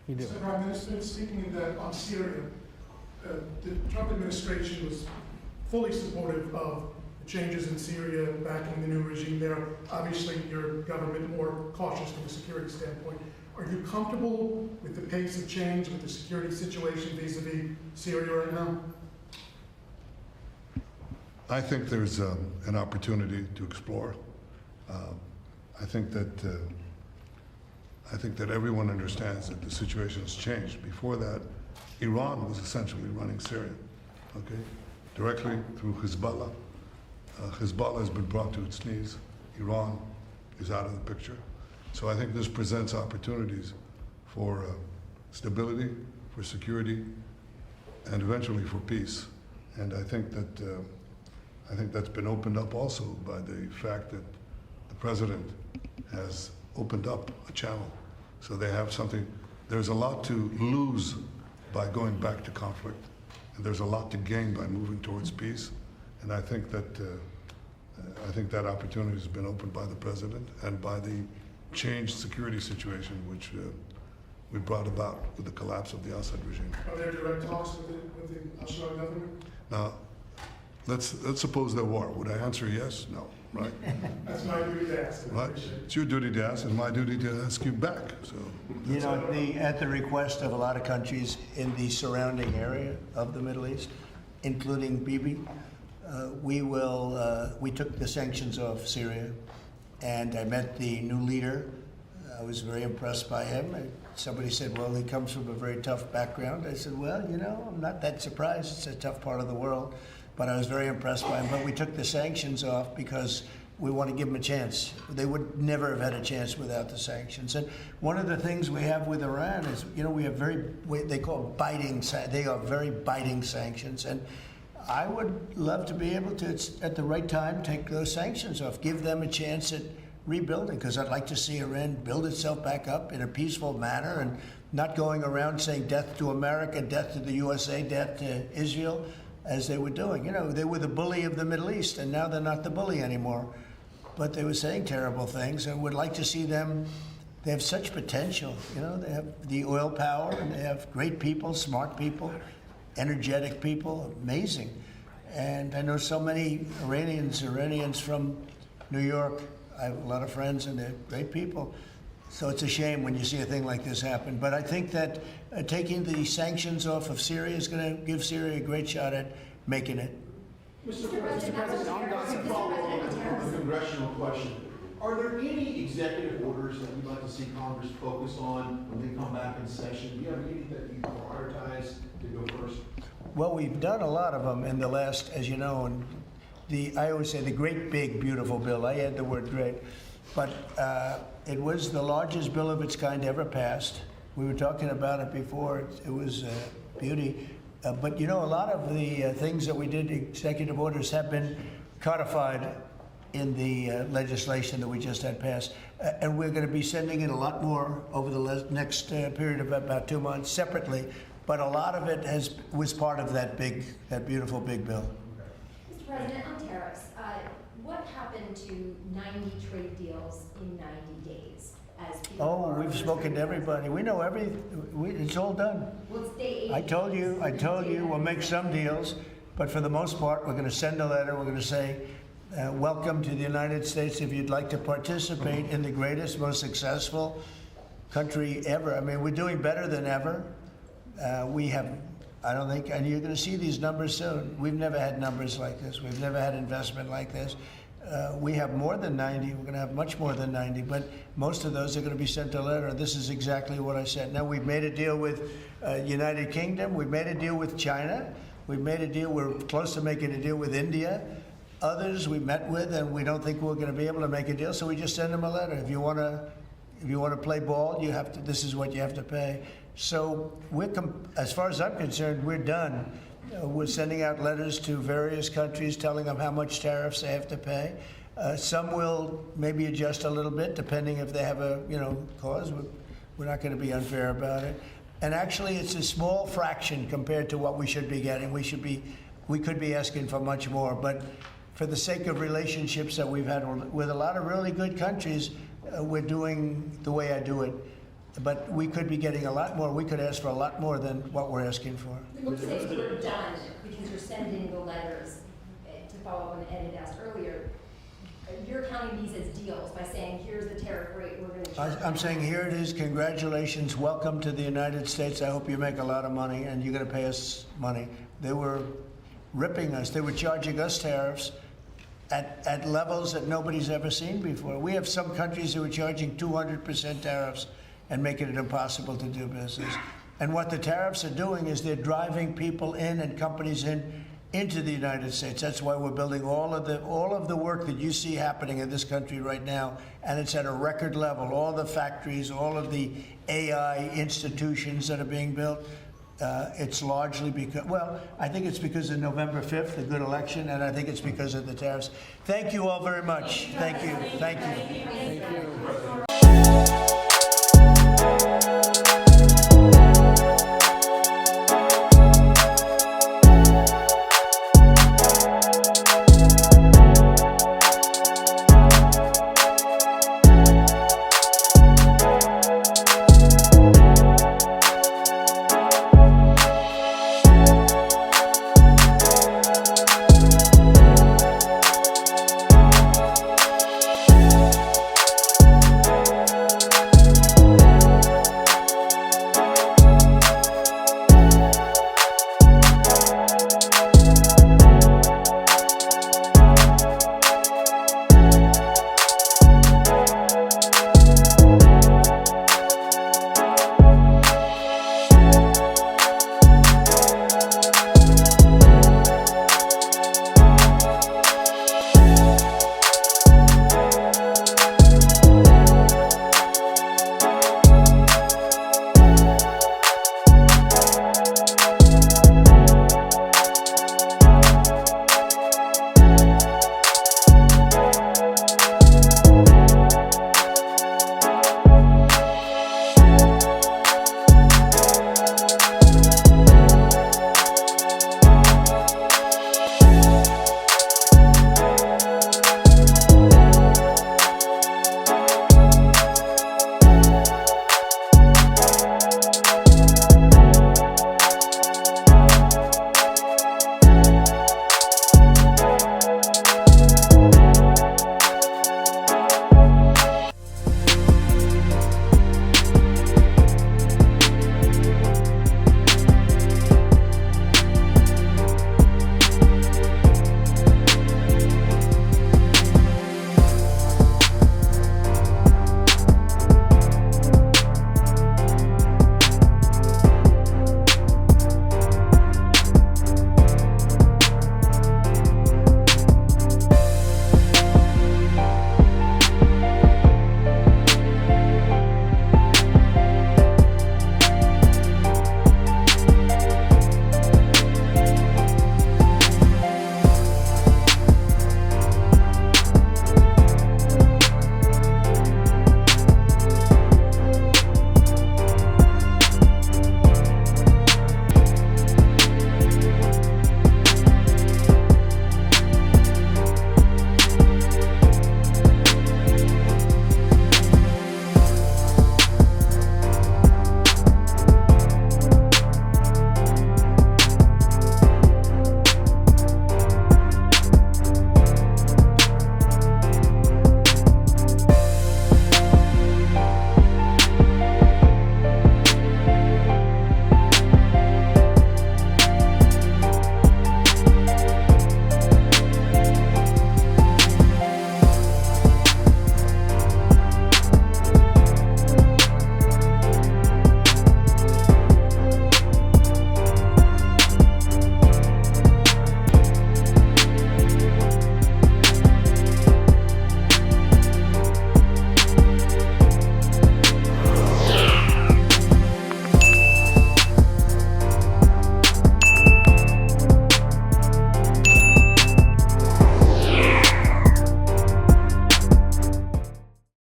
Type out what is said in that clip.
You do. Mr. Prime Minister, speaking that on Syria, the Trump administration was fully supportive of the changes in Syria, backing the new regime there. Obviously, your government more cautious from a security standpoint. Are you comfortable with the pace of change, with the security situation vis-a-vis Syria right now? I think there's an opportunity to explore. I think that everyone understands that the situation has changed. Before that, Iran was essentially running Syria, okay, directly through Hezbollah. Hezbollah has been brought to its knees. Iran is out of the picture. So I think this presents opportunities for stability, for security, and eventually for peace. And I think that's been opened up also by the fact that the president has opened up a channel. So they have something, there's a lot to lose by going back to conflict, and there's a lot to gain by moving towards peace. And I think that opportunity has been opened by the president and by the changed security situation which we brought about with the collapse of the Assad regime. Are there direct talks with the Al-Shabaab government? Now, let's suppose there were. Would I answer yes? No, right? That's my duty to ask. Right? It's your duty to ask and my duty to ask you back. So, You know, at the request of a lot of countries in the surrounding area of the Middle East, including Bibi, we took the sanctions off Syria, and I met the new leader. I was very impressed by him. Somebody said, well, he comes from a very tough background. I said, well, you know, I'm not that surprised. It's a tough part of the world. But I was very impressed by him. But we took the sanctions off because we want to give them a chance. They would never have had a chance without the sanctions. And one of the things we have with Iran is, you know, we have they call biting, they are very biting sanctions. And I would love to be able to, at the right time, take those sanctions off, give them a chance at rebuilding, because I'd like to see Iran build itself back up in a peaceful manner and not going around saying death to America, death to the USA, death to Israel, as they were doing. You know, they were the bully of the Middle East, and now they're not the bully anymore. But they were saying terrible things, and would like to see them. They have such potential. You know, they have the oil power, and they have great people, smart people, energetic people, amazing. And I know so many Iranians from New York. I have a lot of friends, and they're great people. So it's a shame when you see a thing like this happen. But I think that taking the sanctions off of Syria is going to give Syria a great shot at making it. Mr. President, to follow up on a congressional question, are there any executive orders that you'd like to see Congress focus on when they come back in session? Do you have any that you prioritize to go first? Well, we've done a lot of them in the last, as you know, and I always say the great, big, beautiful bill. I add the word great. But it was the largest bill of its kind ever passed. We were talking about it before. It was beauty. But you know, a lot of the things that we did, executive orders, have been codified in the legislation that we just had passed. And we're going to be sending in a lot more over the next period of about 2 months separately. But a lot of it was part of that beautiful big bill. Mr. President, on tariffs, what happened to 90 trade deals in 90 days? We've spoken to everybody. We know it's all done. Well, it's day 80. I told you, we'll make some deals, but for the most part, we're going to send a letter. We're going to say, welcome to the United States. If you'd like to participate in the greatest, most successful country ever. I mean, we're doing better than ever. We have, I don't think, and you're going to see these numbers soon. We've never had numbers like this. We've never had investment like this. We have more than 90. We're going to have much more than 90, but most of those are going to be sent a letter. This is exactly what I said. Now, we've made a deal with United Kingdom. We've made a deal with China. We've made a deal. We're close to making a deal with India. Others we met with, and we don't think we're going to be able to make a deal, so we just send them a letter. If you want to play ball, you have to. This is what you have to pay. So as far as I'm concerned, we're done. We're sending out letters to various countries telling them how much tariffs they have to pay. Some will maybe adjust a little bit depending if they have a cause. We're not going to be unfair about it. And actually, it's a small fraction compared to what we should be getting. We could be asking for much more. But for the sake of relationships that we've had with a lot of really good countries, we're doing the way I do it. but we could be getting a lot more. We could ask for a lot more than what we're asking for. Let's say we're done, because you're sending the letters, to follow up on what Ed had asked earlier. You're counting these as deals by saying, here's the tariff rate we're gonna charge. I'm saying, here it is, congratulations, welcome to the United States. I hope you make a lot of money and you're gonna pay us money. They were ripping us. They were charging us tariffs at levels that nobody's ever seen before. We have some countries who are charging 200% tariffs and making it impossible to do business. And what the tariffs are doing is they're driving people in and companies into the United States. That's why we're building all of the work that you see happening in this country right now, and it's at a record level. All the factories, all of the AI institutions that are being built. It's largely because, well, I think it's because of November 5th, the good election, and I think it's because of the tariffs. Thank you all very much. Thank you. Thank you. Thank you.